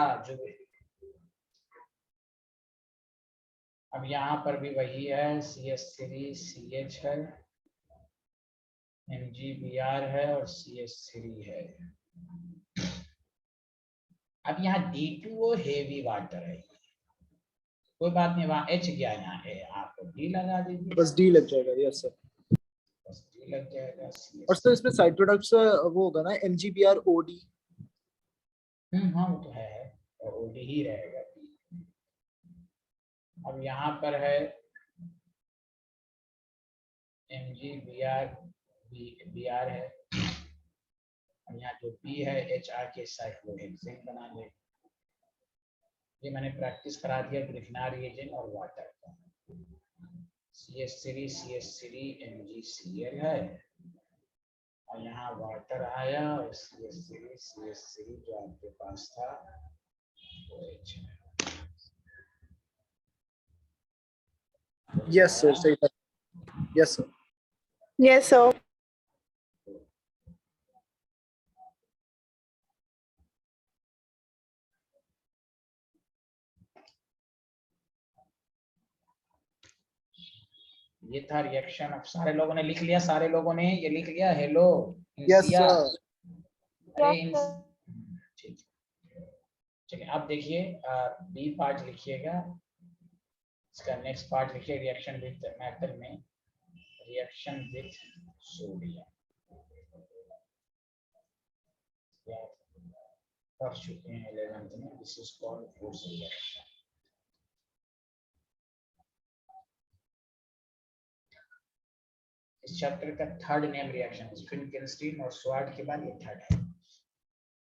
अब यहाँ पर भी वही है, CH3 CH है, MgBr है और CH3 है। अब यहाँ D2O हेवी वाटर है, कोई बात नहीं, वहाँ H गया, यहाँ है, आप D लगा दीजिए, बस डी लग जाएगा। Yes sir. बस D लग जाएगा। और सर इसमें साइड प्रोडक्ट्स वो होगा ना MgBr OD। हाँ वो तो है, और OD ही रहेगा। अब यहाँ पर है MgBr है, और यहाँ जो B है HR के साइक्लोहेक्सेन बना ले। ये मैंने प्रैक्टिस करा दिया ग्रिग्नार रिएजेंट और वाटर का। CH3 MgCl है, और यहाँ वाटर आया, और CH3 जो आपके पास था वो H है। यस सर, सही बात। Yes sir. Yes, so, ये था रिएक्शन। अब सारे लोगों ने लिख लिया, सारे लोगों ने ये लिख लिया। Hello yes इंसिया, sir. अरे yes, sir. ठीक, चलिए अब देखिए बी पार्ट लिखिएगा, इसका नेक्स्ट पार्ट लिखिए, रिएक्शन विद मेटल में, रिएक्शन विद सोडियम, पढ़ चुके हैं 11th में। This is called force reaction. इस चैप्टर का थर्ड नेम रिएक्शन फिनकेलस्टीन और स्वार्ट के बाद ये थर्ड है,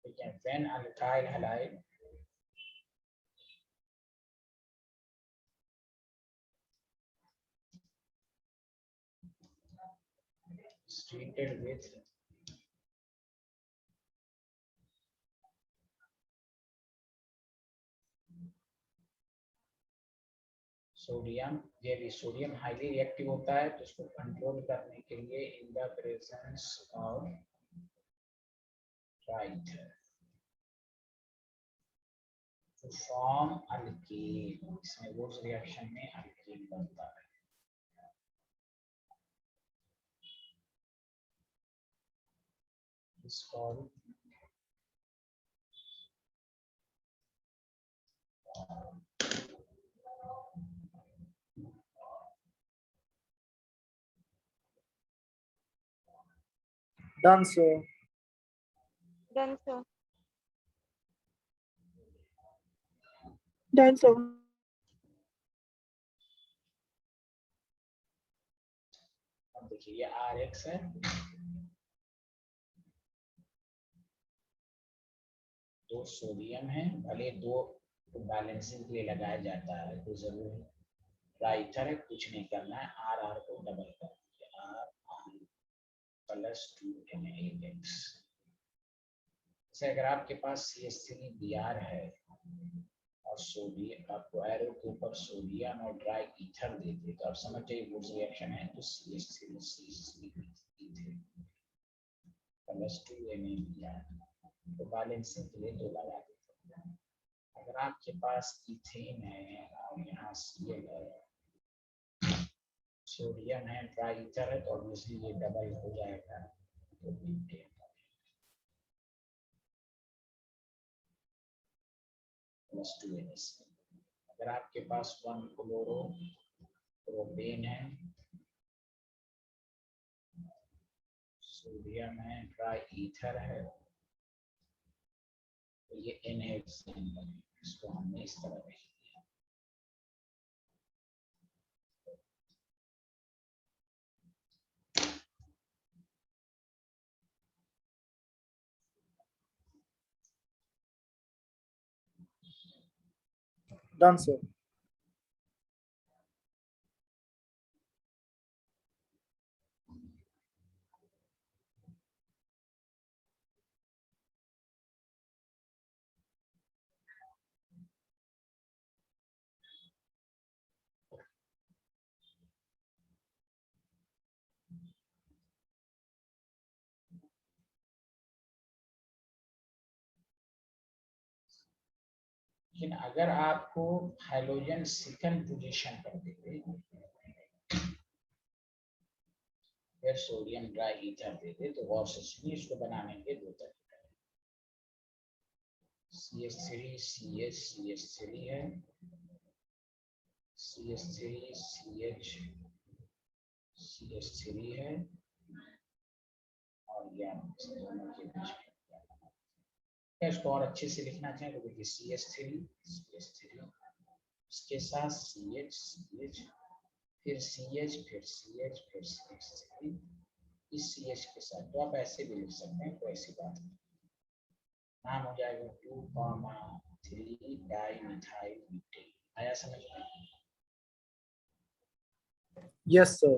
ठीक है। When alkyl halide is treated with sodium, यदि सोडियम हाईली रिएक्टिव होता है तो इसको कंट्रोल करने के लिए in the presence of right to form alkene. इसमें Wurtz reaction में alkene बनता है. It's called Done, sir. Done, sir. Done, sir. अब देखिए ये RX है, दो सोडियम है, भले दो बैलेंसिंग के लिए लगाया जाता है तो जरूर राइटर है, कुछ नहीं करना है, RR को डबल कर दीजिए, RR प्लस 2NaX। जैसे अगर आपके पास CH3Br है और सोडियम, आपको एरो के ऊपर सोडियम और ड्राई ईथर देते तो आप समझ जाइए वुड्स रिएक्शन है, तो CH3 प्लस 2NaBr तो बैलेंसिंग के लिए दो लगा देते हैं। अगर आपके पास इथेन है और यहाँ Cl है, सोडियम है, ड्राई ईथर है, तो ऑब्वियसली ये डबल हो जाएगा, तो ब्यूटेन प्लस 2NaC। अगर आपके पास 1 क्लोरो प्रोपेन है, सोडियम है, ड्राई ईथर है, तो ये NaHCl बनेगा, इसको हमने इस तरह भेज दिया। Done, sir. लेकिन अगर आपको हाइड्रोजन सेकंड पोजीशन पर देते, फिर सोडियम ड्राई ईथर देते, तो गौर से सुनिए, इसको बनाने के दो तरीके हैं। CH3 CH CH3 है, CH3 CH CH3 है, और यह दोनों के बीच में इसको और अच्छे से लिखना चाहें तो देखिए CH3 CH3 इसके साथ CH CH फिर CH फिर CH फिर CH3 इस CH के साथ, तो आप ऐसे भी लिख सकते हैं, कोई ऐसी बात नहीं। नाम हो जाएगा 2,3 डाइमिथाइल ब्यूटेन। आया समझ में? Yes, sir.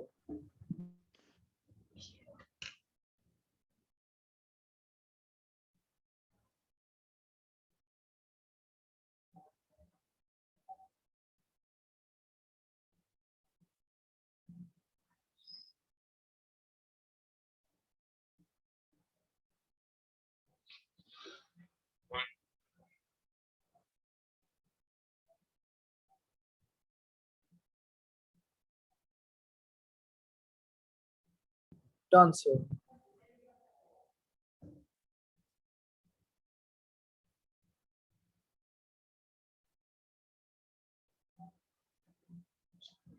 Done, sir.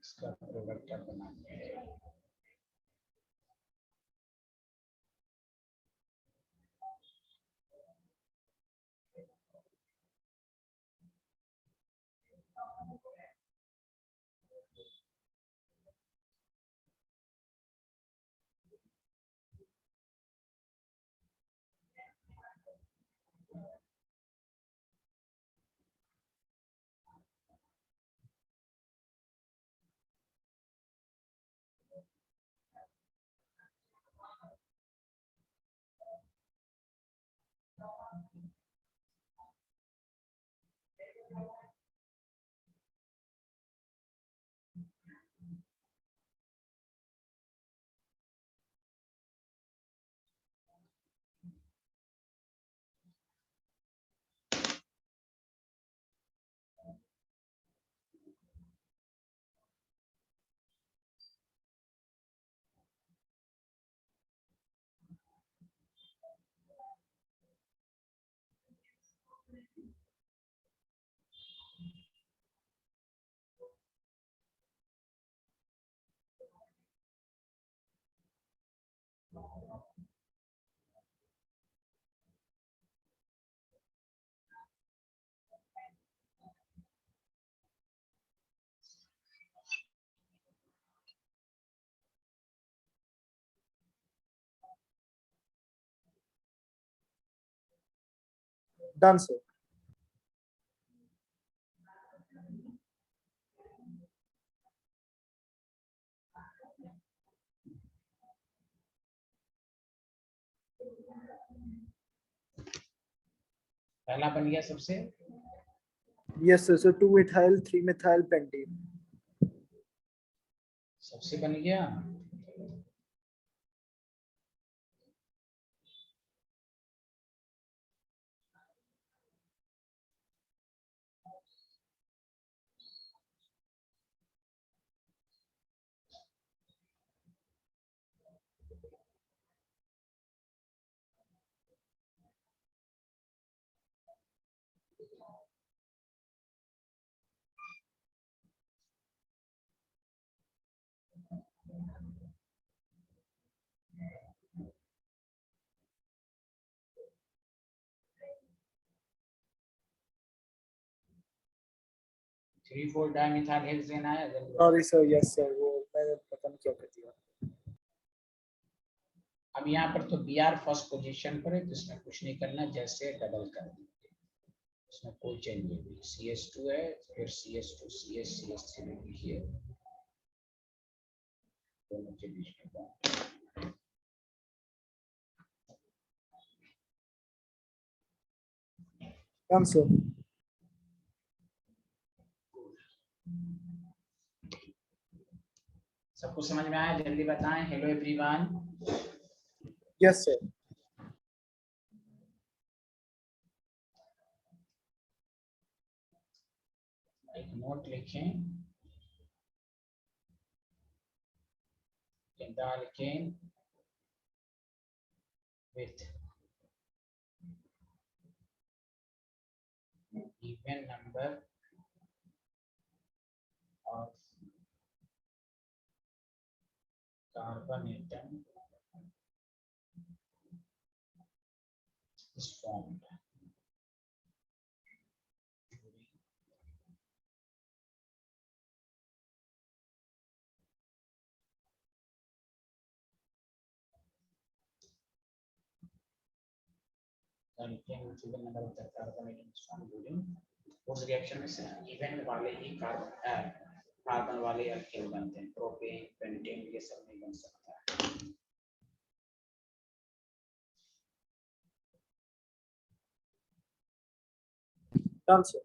इसका प्रोडक्ट आप बनाते हैं, Done, sir. पहला बन गया सबसे, Yes, sir. So 2-ethyl, 3-methyl pentane. सबसे बन गया। थ्री फोर डाइमिथाइल हेक्सेन आया जल्दी बताओ। Sorry, sir. Yes, sir. वो मैंने पता नहीं क्या कर दिया. अब यहाँ पर तो Br फर्स्ट पोजीशन पर है, जिसमें कुछ नहीं करना, जैसे डबल कर दीजिए, इसमें कोई चेंज नहीं हुई। CH2 है, फिर CH2 CH CH3 लिखिए, दोनों के बीच में बॉन्ड। Done, sir. सबको समझ में आया? जल्दी बताएं। Hello everyone. Yes, sir. एक नोट लिखें, alkane with even number of carbon atom is formed. Alkane with even number of the carbon atom is formed during उस रिएक्शन में सिर्फ इवन वाले ही कार्बन वाले अल्केन बनते हैं, प्रोपेन पेंटेन ये सब नहीं बन सकता है। Done, sir.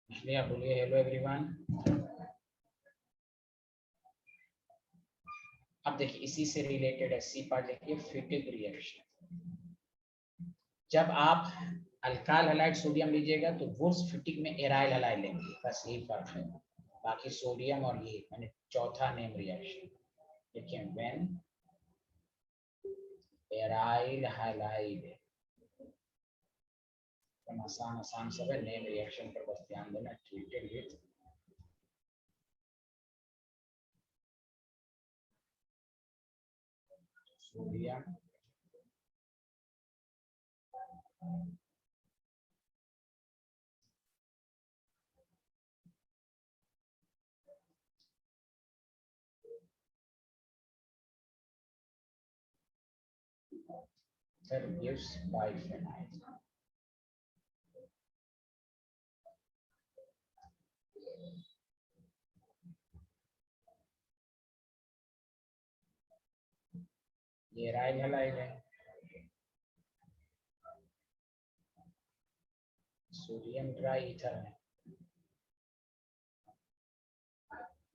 इसलिए आप बोलिए हेलो एवरीवन। अब देखिए इसी से रिलेटेड है सी पार्ट, देखिए फिटिक रिएक्शन। जब आप अल्काइल हैलाइड सोडियम लीजिएगा तो वुर्स फिटिक में एराइल हैलाइड लेंगे, बस यही फर्क है। बाकी सोडियम और ये मैंने चौथा नेम रिएक्शन देखिए, व्हेन एराइल हैलाइड, आसान सब है, नेम रिएक्शन पर बस ध्यान देना। Treated with sodium that gives biphenyl. ये एराइल हैलाइड है, सोडियम ट्राई ईथर है,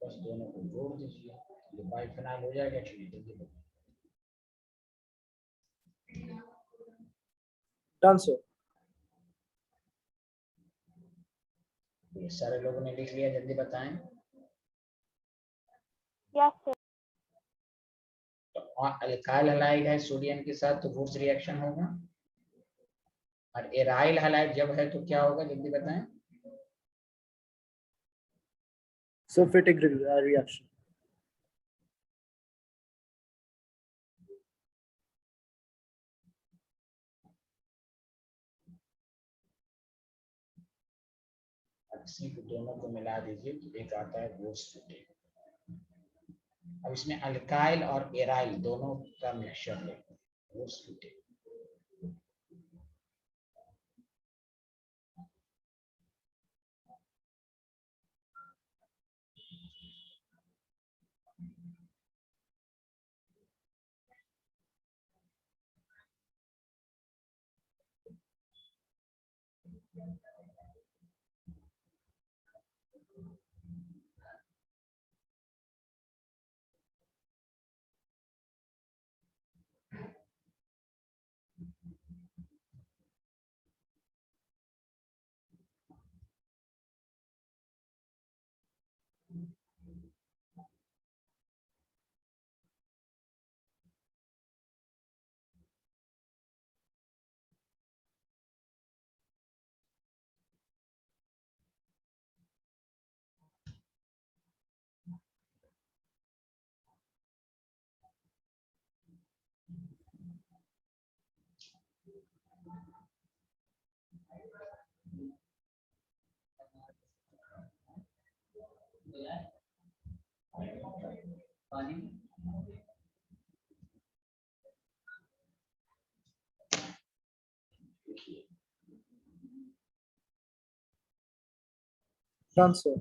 बस दोनों को जोड़ दीजिए, ये बाइफेनाइल हो जाएगा। चलिए Done, sir. ये सारे लोगों ने लिख लिया, जल्दी बताएं। Yes, sir. तो अल्काइल हैलाइड है सोडियम के साथ तो वुर्स रिएक्शन होगा, और एराइल हैलाइड जब है तो क्या होगा, जल्दी बताएं। Sulfitic reaction. ऑक्सी को दोनों को मिला दीजिए तो एक आता है वोस्टुटेट। अब इसमें अल्काइल और एराइल दोनों का मिक्सचर लेते हैं, वोस्टुटेट। Done sir.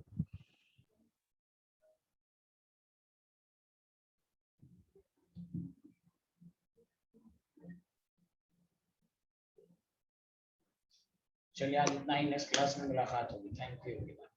चलिए आज इतना ही, नेक्स्ट क्लास में मुलाकात होगी। Thank you.